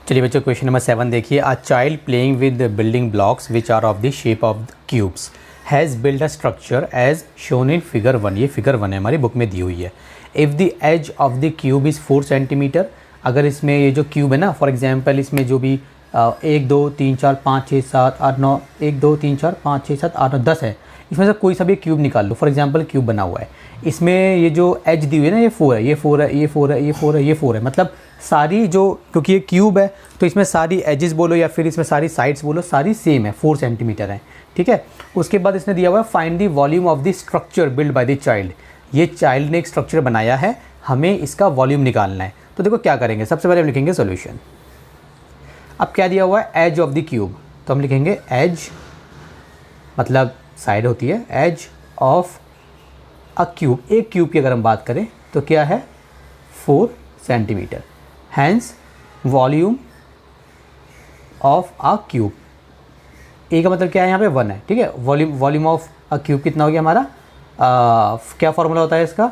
चलिए बच्चों, question number 7 देखिए। A child playing with building blocks which are of the shape of cubes has build a structure as shown in figure 1। ये figure 1 है, हमारी book में दी हुई है। If the edge of the cube is 4 centimetre, अगर इसमें ये जो क्यूब है ना, फॉर एग्जांपल इसमें जो भी 1 2 3 4 5 6 7 8 9 1 2 3 4 5 6 7 8 9 10 है, इसमें से कोई सा भी क्यूब निकाल लो। फॉर एग्जांपल क्यूब बना हुआ है, इसमें ये जो एज दी हुई है ना, ये 4 है, ये 4 है, ये 4 है, ये 4 है, ये 4 है। मतलब सारी जो, क्योंकि ये क्यूब है तो इसमें सारी एजेस बोलो या फिर इसमें सारी साइड्स बोलो, सारी सेम है, 4 सेंटीमीटर है। ठीक है। उसके बाद इसने दिया हुआ है find the volume of the structure build by the child. ये चाइल्ड ने एक स्ट्रक्चर बनाया है, हमें इसका वॉल्यूम निकालना है। तो देखो क्या करेंगे, सबसे पहले हम लिखेंगे सॉल्यूशन। अब क्या दिया हुआ है, एज ऑफ द क्यूब, तो हम लिखेंगे एज मतलब साइड होती है, एज ऑफ अ क्यूब। एक क्यूब की अगर हम बात करें तो क्या है, 4 centimetre. Hence volume of a cube, a का मतलब क्या है, यहाँ पे 1 है। ठीक है। वॉल्यूम ऑफ अ क्यूब कितना हो गया हमारा, क्या फॉर्मूला होता है इसका,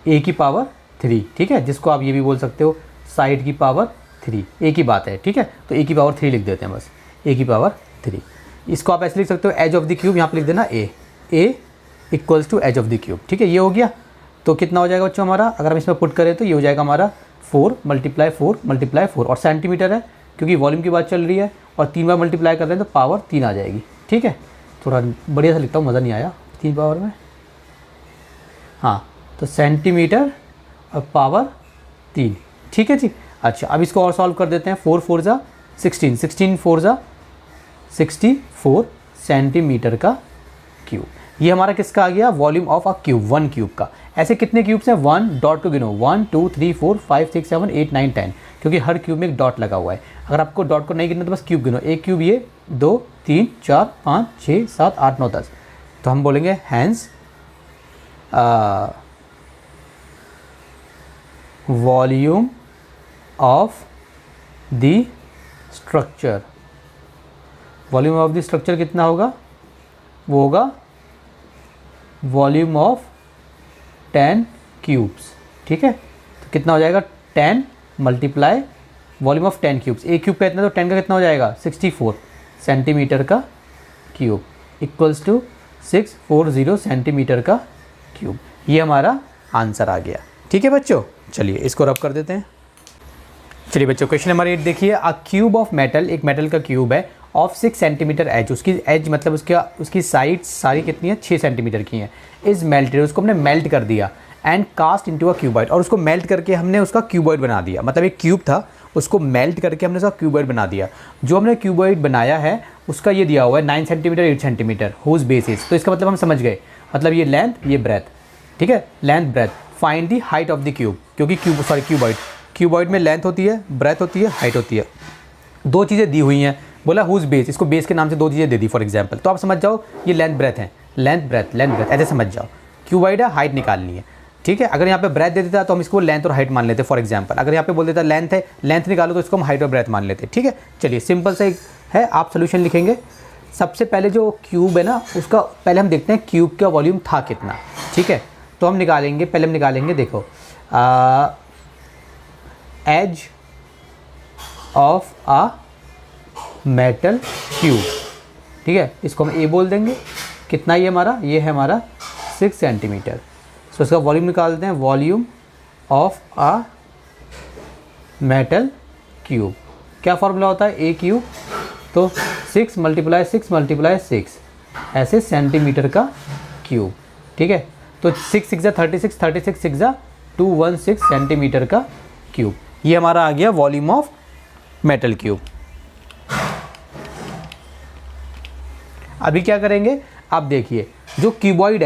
ए की पावर 3। ठीक है, जिसको आप ये भी बोल सकते हो साइड की पावर 3, एक ही बात है। ठीक है, तो ए की पावर 3 लिख देते हैं बस, ए की पावर 3। इसको आप ऐसे लिख सकते हो, एज ऑफ द क्यूब, यहाँ पे लिख देना a equals to edge of the cube. ठीक है, ये हो गया। तो कितना हो जाएगा बच्चों हमारा, अगर हम इसमें पुट करें तो ये हो जाएगा हमारा 4 × 4 और सेंटीमीटर है क्योंकि वॉल्यूम की बात चल रही है, और 3 बार मल्टीप्लाई कर रहे हैं तो पावर 3 आ जाएगी। ठीक है, थोड़ा बढ़िया सा लिखता हूँ, मज़ा नहीं आया 3 पावर में। हाँ, तो सेंटीमीटर और पावर 3। ठीक है जी। अच्छा, अब इसको और सॉल्व कर देते हैं। 4 4 जा 16, 16 4 जा 64 सेंटीमीटर का क्यूब। ये हमारा किसका आ गया, volume of a cube, 1 cube का। ऐसे कितने क्यूब्स हैं, 1 डॉट को गिनो, 1 2 3 4 5 6 7 8 9 10, क्योंकि हर क्यूब में एक डॉट लगा हुआ है। अगर आपको डॉट को नहीं गिनना तो बस क्यूब गिनो, एक क्यूब ये 2 3 4 5 6 7 8 9 10। तो हम बोलेंगे hence volume of the structure, volume of the structure कितना होगा, वो होगा वॉल्यूम ऑफ 10 क्यूब्स। ठीक है, तो कितना हो जाएगा, 10 मल्टीप्लाई वॉल्यूम ऑफ 10 क्यूब्स। एक क्यूब का इतना, तो 10 का कितना हो जाएगा, 64 सेंटीमीटर का क्यूब इक्वल्स टू 640 सेंटीमीटर का क्यूब। ये हमारा आंसर आ गया। ठीक है बच्चों, चलिए इसको रब कर देते हैं। चलिए बच्चों, क्वेश्चन नंबर 8 देखिए। अ क्यूब ऑफ मेटल, एक मेटल का क्यूब है, ऑफ 6 सेंटीमीटर एज, उसकी एज मतलब उसकी साइड सारी कितनी है, 6 सेंटीमीटर की है। इज़ मेल्टेड, उसको हमने मेल्ट कर दिया, and cast into a cuboid, और उसको मेल्ट करके हमने उसका क्यूबॉइड बना दिया। मतलब एक क्यूब था, उसको मेल्ट करके हमने उसका क्यूबॉइड बना दिया। जो हमने क्यूबॉइड बनाया है उसका ये दिया हुआ है 9 सेंटीमीटर 8 सेंटीमीटर हुज बेसिस। तो इसका मतलब हम समझ गए, मतलब ये लेंथ ये ब्रेथ। ठीक है, length breadth. Find the height of the cube, क्योंकि क्यूबॉइड में लेंथ होती है, ब्रेथ होती है, हाइट होती है। दो चीज़ें दी हुई हैं, बोला हुज बेस, इसको बेस के नाम से 2 चीज़ें दे दी फॉर एग्जांपल। तो आप समझ जाओ ये लेंथ ब्रेथ है, लेंथ ब्रेथ ऐसे समझ जाओ। क्यूबॉइड है, हाइट निकालनी है। ठीक है, अगर यहाँ पे ब्रेथ दे देता तो हम इसको लेंथ और हाइट मान लेते फॉर एग्जांपल। अगर यहाँ पे बोल देता लेंथ है, लेंथ निकालो, तो इसको हम हाइट और ब्रेथ मान लेते। ठीक है, चलिए सिंपल से है, आप सोल्यूशन लिखेंगे। सबसे पहले जो क्यूब है ना, उसका पहले हम देखते हैं क्यूब का वॉल्यूम था कितना। ठीक है, तो हम निकालेंगे, पहले हम निकालेंगे, देखो edge of a metal cube. ठीक है, इसको हम ए बोल देंगे। कितना ये हमारा, ये है हमारा 6 सेंटीमीटर। सो इसका वॉल्यूम निकालते हैं, volume of a metal cube. क्या फॉर्मूला होता है, ए क्यूब, तो 6 × 6 × 6 ऐसे सेंटीमीटर का क्यूब। ठीक है, तो 6 6 जा 36, 36 6 जा 216 सेंटीमीटर का क्यूब। ये हमारा आ गया वॉल्यूम ऑफ मेटल क्यूब। अभी क्या करेंगे, आप देखिए जो क्यूबॉइड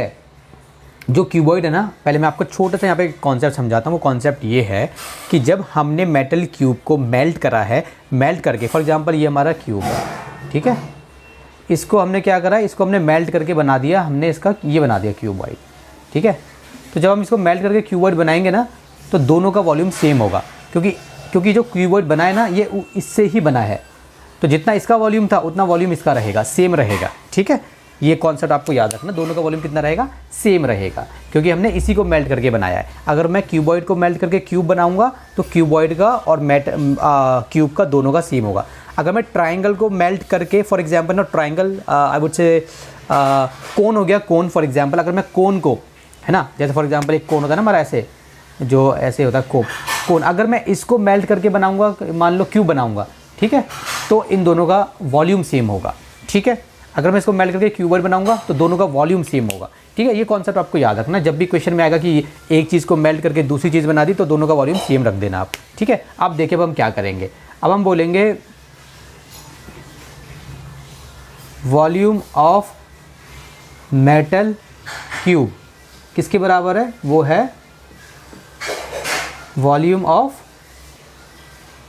है ना, पहले मैं आपको छोटा सा यहाँ पे कॉन्सेप्ट समझाता हूँ। वो कॉन्सेप्ट ये है कि जब हमने मेटल क्यूब को मेल्ट करा है, मेल्ट करके, फॉर एग्जांपल ये हमारा क्यूब है। ठीक है, इसको हमने क्या करा, इसको हमने मेल्ट करके बना दिया, हमने इसका ये बना दिया क्यूबॉइड। ठीक है, तो जब हम इसको मेल्ट करके क्यूबॉइड बनाएंगे ना, तो दोनों का वॉल्यूम सेम होगा, क्योंकि जो क्यूबॉइड बना है ना, ये इससे ही बना है। तो जितना इसका वॉल्यूम था उतना वॉल्यूम इसका रहेगा, सेम रहेगा। ठीक है, ये कॉन्सेप्ट आपको याद रखना, दोनों का वॉल्यूम कितना रहेगा, सेम रहेगा, क्योंकि हमने इसी को मेल्ट करके बनाया है। अगर मैं क्यूबॉइड को मेल्ट करके क्यूब बनाऊंगा तो क्यूबॉइड का और क्यूब का दोनों का सेम होगा। अगर मैं ट्राइंगल को मेल्ट करके, फॉर एग्जांपल ना ट्राइंगल आई वुड से कोन हो गया, कोन फॉर एग्जांपल, अगर मैं कोन को, है ना, जैसे फॉर एग्जांपल एक कोन होता है ना हमारा ऐसे, जो ऐसे होता है कोन, अगर मैं इसको मेल्ट करके बनाऊंगा, मान लो क्यूब बनाऊंगा, ठीक है, तो इन दोनों का वॉल्यूम सेम होगा, ठीक है। अगर मैं इसको मेल्ट करके क्यूबॉइड बनाऊंगा तो दोनों का वॉल्यूम सेम होगा, ठीक है। ये कॉन्सेप्ट आपको याद रखना, जब भी क्वेश्चन में आएगा कि एक चीज़ को मेल्ट करके दूसरी चीज़ बना दी तो दोनों का वॉल्यूम सेम रख देना आप, ठीक है। अब देखिए अब हम क्या करेंगे, अब हम बोलेंगे वॉल्यूम ऑफ मेटल क्यूब किसके बराबर है, वो है वॉल्यूम ऑफ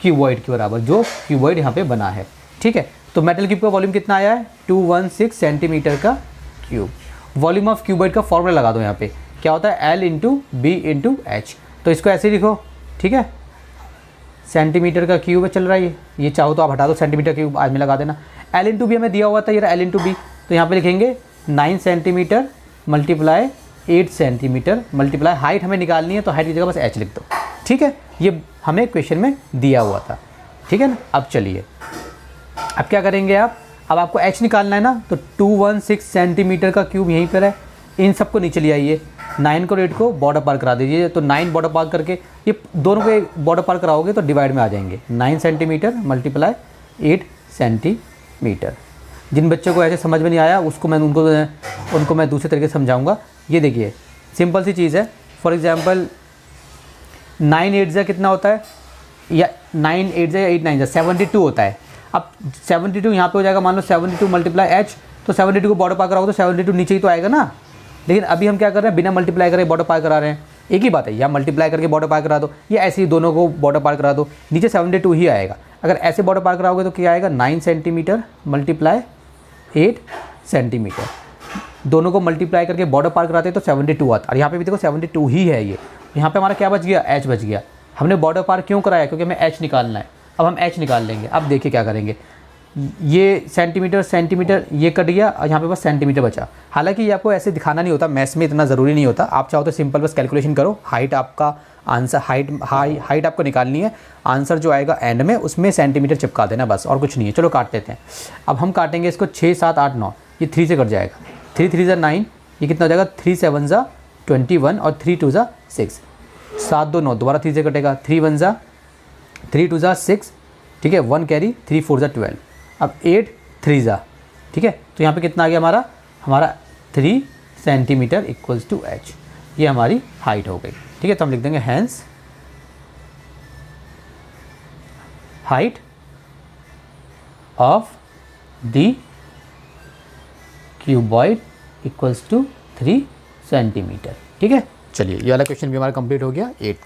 क्यूबॉइड के बराबर, जो क्यूबॉइड यहाँ पे बना है, ठीक है। तो मेटल क्यूब का वॉल्यूम कितना आया है, 216 सेंटीमीटर का क्यूब। वॉल्यूम ऑफ क्यूबॉइड का फॉर्मूला लगा दो यहाँ पे, क्या होता है, L into B into H. तो इसको ऐसे लिखो, ठीक है, सेंटीमीटर का क्यूब चल रहा है ये चाहो तो आप हटा दो, सेंटीमीटर क्यूब आज में लगा देना। L इंटू बी हमें दिया हुआ था, ये L इंटू बी, तो यहाँ पे लिखेंगे 9 centimetre multiply 8 centimetre multiply height हमें निकालनी है, तो हाइट की जगह बस h लिख दो, ठीक है। ये हमें क्वेश्चन में दिया हुआ था, ठीक है ना। अब चलिए अब क्या करेंगे आप, अब आपको h निकालना है ना, तो 216 सेंटीमीटर का क्यूब यहीं पर है, इन सबको नीचे ले आइए, 9 को 8 को बॉर्डर पार करा दीजिए, तो 9 बॉर्डर पार करके ये दोनों को बॉर्डर पार कराओगे तो डिवाइड में आ जाएंगे, 9 सेंटीमीटर मल्टीप्लाई 8 सेंटीमीटर। जिन बच्चों को ऐसे समझ में नहीं आया उनको मैं दूसरे तरीके से समझाऊंगा। ये देखिए सिंपल सी चीज़ है, फॉर एग्जांपल 9 8 जा कितना होता है, या 9 8 जा या 8 9 जा 72 होता है। अब 72 यहाँ पे हो जाएगा, मान लो 72 मल्टीप्लाई एच, तो 72 को बॉर्डर पार कराओगे तो 72 नीचे ही तो आएगा ना। लेकिन अभी हम क्या कर रहे हैं, बिना मल्टीप्लाई करे बॉर्डर पार करा रहे हैं, एक ही बात है, या मल्टीप्लाई करके बॉर्डर पार करा दो, या ऐसे ही दोनों को बॉर्डर पार करा दो, नीचे 72 ही आएगा। अगर ऐसे बॉर्डर पार कराओगे तो क्या आएगा, 9 सेंटीमीटर मल्टीप्लाई 8 सेंटीमीटर, दोनों को मल्टीप्लाई करके बॉर्डर पार कराते हैं तो 72 आता है। और यहाँ पे भी देखो 72 ही है ये, यहाँ पे हमारा क्या बच गया, h बच गया। हमने बॉर्डर पार क्यों कराया, क्योंकि हमें h निकालना है। अब हम h निकाल लेंगे। अब देखिए क्या करेंगे, ये सेंटीमीटर ये कट गया और यहाँ पे बस सेंटीमीटर बचा। हालांकि ये आपको ऐसे दिखाना नहीं होता, मैथ्स में इतना ज़रूरी नहीं होता, आप चाहो तो सिंपल बस कैलकुलेशन करो, हाइट आपका आंसर, हाइट आपको निकालनी है, आंसर जो आएगा एंड में उसमें सेंटीमीटर चिपका देना बस, और कुछ नहीं है। चलो काट लेते हैं। अब हम काटेंगे इसको 6 7 8 9, ये 3 से कट जाएगा, 3 3 जा 9, ये कितना हो जाएगा, 3 7 जा 21 और 3 2 जा 6, 7 2 9, दोबारा 3 से कटेगा, 3 1 जा 3 2 जा 6, ठीक है, 1 कैरी, 3 4 जा 12, अब 8 3 जा, ठीक है। तो यहाँ पे कितना आ गया हमारा 3 सेंटीमीटर इक्वल्स टू h, ये हमारी हाइट हो गई, ठीक है। तो हम लिख देंगे hence height of the cuboid equals to 3 centimetre, ठीक है। चलिए ये वाला क्वेश्चन भी हमारा कंप्लीट हो गया 8।